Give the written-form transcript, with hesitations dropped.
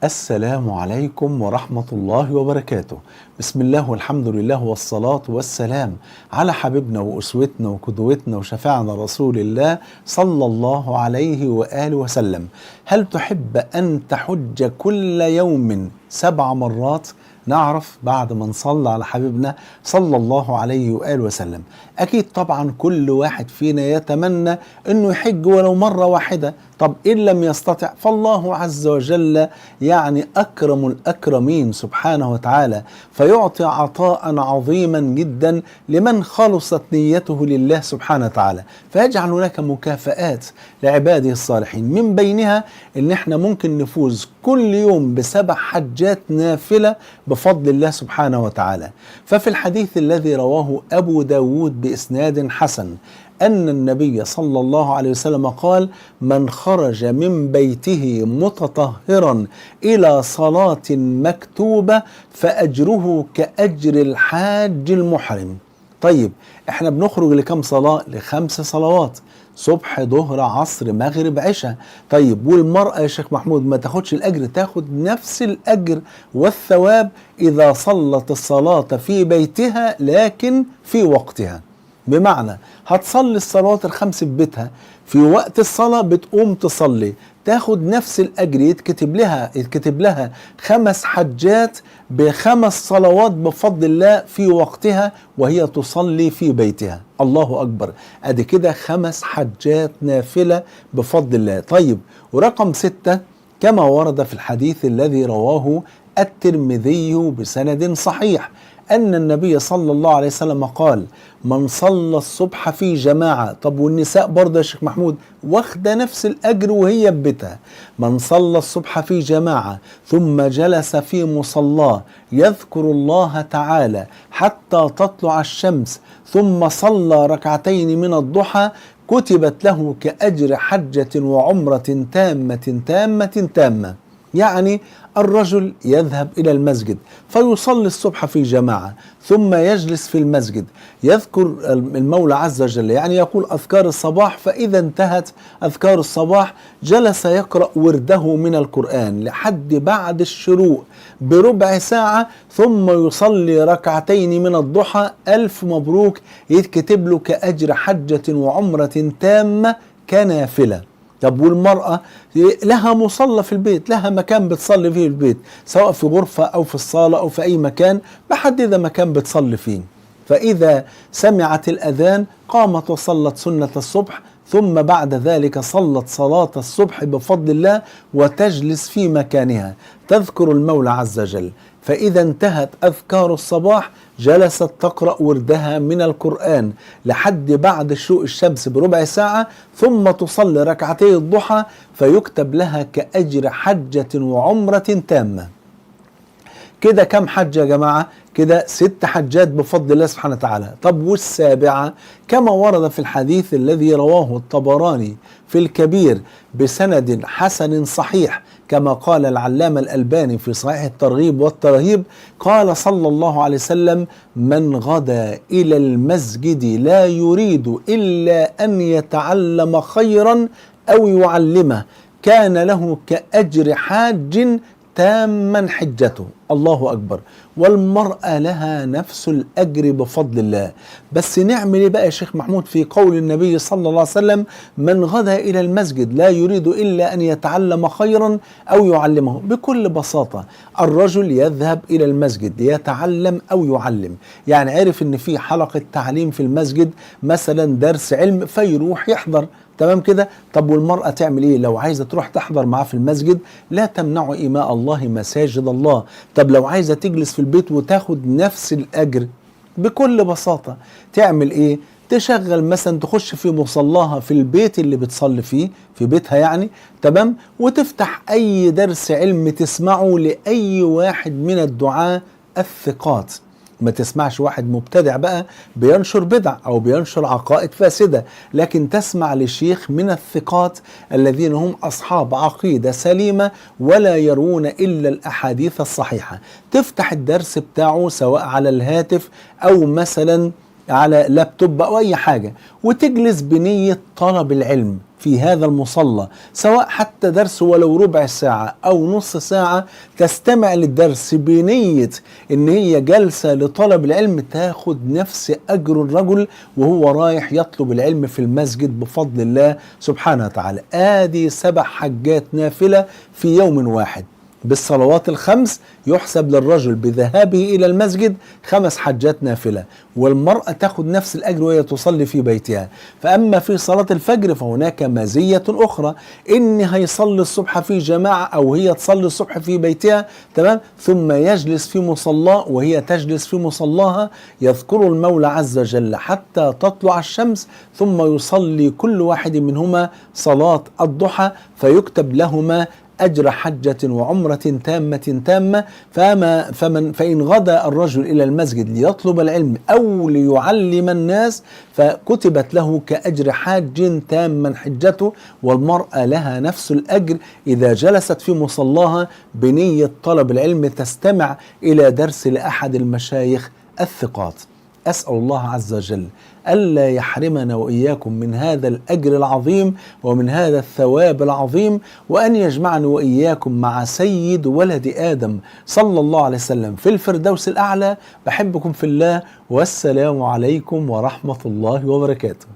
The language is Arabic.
السلام عليكم ورحمة الله وبركاته. بسم الله والحمد لله والصلاة والسلام على حبيبنا وأسوتنا وقدوتنا وشفاعنا رسول الله صلى الله عليه وآله وسلم. هل تحب أن تحج كل يوم 7 مرات؟ نعرف بعد ما نصلي على حبيبنا صلى الله عليه وآله وسلم. أكيد طبعا كل واحد فينا يتمنى أنه يحج ولو مرة واحدة. طب إن لم يستطع فالله عز وجل يعني أكرم الأكرمين سبحانه وتعالى، فيعطي عطاء عظيما جدا لمن خلصت نيته لله سبحانه وتعالى، فيجعل هناك مكافآت لعباده الصالحين، من بينها إن احنا ممكن نفوز كل يوم ب7 حجات نافلة بفضل الله سبحانه وتعالى. ففي الحديث الذي رواه أبو داود بإسناد حسن أن النبي صلى الله عليه وسلم قال: من خرج من بيته متطهرا إلى صلاة مكتوبة فأجره كأجر الحاج المحرم. طيب احنا بنخرج لكم صلاة؟ ل5 صلوات: صبح ظهر عصر مغرب عشاء. طيب والمرأة يا شيخ محمود ما تاخدش الأجر؟ تاخد نفس الأجر والثواب إذا صلت الصلاة في بيتها لكن في وقتها. بمعنى هتصلي الصلوات ال5 في بيتها، في وقت الصلاة بتقوم تصلي، تاخد نفس الأجر، يتكتب لها 5 حجات ب5 صلوات بفضل الله في وقتها وهي تصلي في بيتها. الله أكبر، أدي كده 5 حجات نافلة بفضل الله. طيب ورقم 6 كما ورد في الحديث الذي رواه الترمذي بسند صحيح أن النبي صلى الله عليه وسلم قال: من صلى الصبح في جماعة. طب والنساء برضه يا شيخ محمود واخدة نفس الأجر وهي ببيتها. من صلى الصبح في جماعة ثم جلس في مصلاه يذكر الله تعالى حتى تطلع الشمس ثم صلى ركعتين من الضحى كتبت له كأجر حجة وعمرة تامة تامة تامة. يعني الرجل يذهب إلى المسجد فيصلي الصبح في جماعة ثم يجلس في المسجد يذكر المولى عز وجل، يعني يقول أذكار الصباح، فإذا انتهت أذكار الصباح جلس يقرأ ورده من القرآن لحد بعد الشروق بربع ساعة ثم يصلي ركعتين من الضحى. ألف مبروك، يتكتب له كأجر حجة وعمرة تامة كنافلة. طب والمرأة لها مصلى في البيت، لها مكان بتصلي فيه البيت، سواء في غرفة أو في الصالة أو في أي مكان محددة مكان بتصلي فيه. فإذا سمعت الأذان قامت وصلت سنة الصبح، ثم بعد ذلك صلت صلاة الصبح بفضل الله وتجلس في مكانها تذكر المولى عز وجل. فإذا انتهت أذكار الصباح جلست تقرأ وردها من القرآن لحد بعد شروق الشمس بربع ساعة ثم تصلي ركعتي الضحى فيكتب لها كأجر حجة وعمرة تامة. كده كم حجة يا جماعة؟ كده 6 حجات بفضل الله سبحانه وتعالى. طب والسابعة كما ورد في الحديث الذي رواه الطبراني في الكبير بسند حسن صحيح كما قال العلامة الألباني في صحيح الترغيب والترهيب، قال صلى الله عليه وسلم: من غدا إلى المسجد لا يريد إلا أن يتعلم خيرا أو يعلمه كان له كأجر حاج تاما حجته. الله أكبر. والمرأة لها نفس الأجر بفضل الله. بس نعمل إيه بقى يا شيخ محمود في قول النبي صلى الله عليه وسلم: من غدا إلى المسجد لا يريد إلا أن يتعلم خيرا أو يعلمه؟ بكل بساطة الرجل يذهب إلى المسجد يتعلم أو يعلم، يعني عرف إن في حلقة تعليم في المسجد مثلا درس علم فيروح يحضر، تمام كده. طب والمرأة تعمل ايه لو عايزة تروح تحضر معاه في المسجد؟ لا تمنعوا إماء الله مساجد الله. طب لو عايزة تجلس في البيت وتاخد نفس الأجر بكل بساطة تعمل ايه؟ تشغل مثلا، تخش في مصلاها في البيت اللي بتصلي فيه في بيتها يعني، تمام، وتفتح أي درس علم تسمعه لأي واحد من الدعاة الثقات. ما تسمعش واحد مبتدع بقى بينشر بدع أو بينشر عقائد فاسدة، لكن تسمع لشيخ من الثقات الذين هم أصحاب عقيدة سليمة ولا يرون إلا الأحاديث الصحيحة. تفتح الدرس بتاعه سواء على الهاتف أو مثلا على لابتوب أو أي حاجة، وتجلس بنية طلب العلم. في هذا المصلى، سواء حتى درس ولو ربع ساعة أو نص ساعة، تستمع للدرس بنية إن هي جلسة لطلب العلم، تاخد نفس أجر الرجل وهو رايح يطلب العلم في المسجد بفضل الله سبحانه وتعالى. آدي 7 حجات نافلة في يوم واحد. بالصلوات الخمس يحسب للرجل بذهابه إلى المسجد 5 حجات نافلة، والمرأة تأخذ نفس الأجر وهي تصلي في بيتها. فأما في صلاة الفجر فهناك مزية أخرى، إن هيصلي الصبح في جماعة أو هي تصلي الصبح في بيتها، تمام، ثم يجلس في مصلاه وهي تجلس في مصلاها، يذكر المولى عز وجل حتى تطلع الشمس، ثم يصلي كل واحد منهما صلاة الضحى، فيكتب لهما أجر حجة وعمرة تامة. فإن غدا الرجل إلى المسجد ليطلب العلم أو ليعلم الناس فكتبت له كأجر حاج تاما حجته، والمرأة لها نفس الأجر إذا جلست في مصلاها بنية طلب العلم، تستمع إلى درس لأحد المشايخ الثقات. أسأل الله عز وجل ألا يحرمنا وإياكم من هذا الأجر العظيم ومن هذا الثواب العظيم، وأن يجمعني وإياكم مع سيد ولد آدم صلى الله عليه وسلم في الفردوس الأعلى. بحبكم في الله، والسلام عليكم ورحمة الله وبركاته.